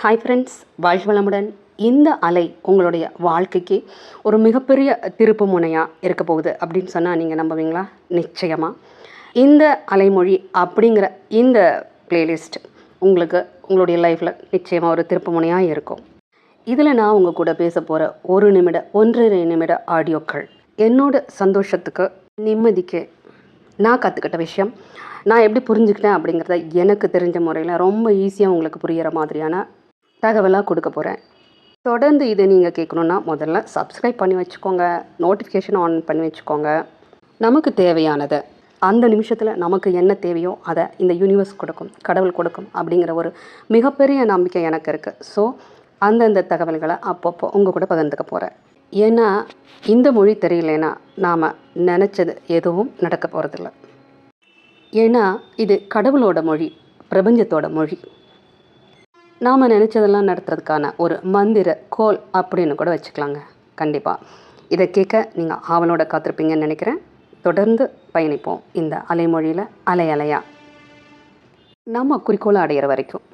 Hi friends, வாழ்க வளமுடன். இந்த அலை உங்களுடைய வாழ்க்கைக்கு ஒரு மிகப்பெரிய திருப்பு முனையாக இருக்க போகுது அப்படின்னு சொன்னால் நீங்கள் நம்புவீங்களா? நிச்சயமாக. இந்த அலைமொழி அப்படிங்கிற இந்த பிளேலிஸ்ட் உங்களுக்கு உங்களுடைய லைஃப்பில் நிச்சயமாக ஒரு திருப்பு முனையாக இருக்கும். இதில் நான் உங்கள் கூட பேச போகிற 1.5 நிமிட ஆடியோக்கள் என்னோட சந்தோஷத்துக்கு, நிம்மதிக்கு நான் கற்றுக்கிட்ட விஷயம், நான் எப்படி புரிஞ்சுக்கிட்டேன் அப்படிங்கிறத எனக்கு தெரிஞ்ச முறையில் ரொம்ப ஈஸியாக உங்களுக்கு புரிகிற மாதிரியான தகவலாக கொடுக்க போகிறேன். தொடர்ந்து இதை நீங்கள் கேட்கணுன்னா முதல்ல சப்ஸ்கிரைப் பண்ணி வச்சுக்கோங்க, நோட்டிஃபிகேஷன் ஆன் பண்ணி வச்சுக்கோங்க. நமக்கு தேவையானதை அந்த நிமிஷத்தில் நமக்கு என்ன தேவையோ அதை இந்த யூனிவர்ஸ் கொடுக்கும், கடவுள் கொடுக்கும் அப்படிங்கிற ஒரு மிகப்பெரிய நம்பிக்கை எனக்கு இருக்குது. ஸோ அந்தந்த தகவல்களை அப்பப்போ உங்கள் கூட பகிர்ந்துக்க போகிறேன். ஏன்னா இந்த மொழி தெரியலனா நாம் நினச்சது எதுவும் நடக்க போகிறதில்ல. ஏன்னா இது கடவுளோட மொழி, பிரபஞ்சத்தோட மொழி. நாம் நினச்சதெல்லாம் நடத்துறதுக்கான ஒரு மந்திர கோல் அப்படின்னு கூட வச்சுக்கலாங்க. கண்டிப்பாக இதை கேட்க நீங்கள் ஆவலோட காத்திருப்பீங்கன்னு நினைக்கிறேன். தொடர்ந்து பயணிப்போம் இந்த அலைமொழியில், அலை அலையாக நம்ம குறிக்கோளை அடையிற வரைக்கும்.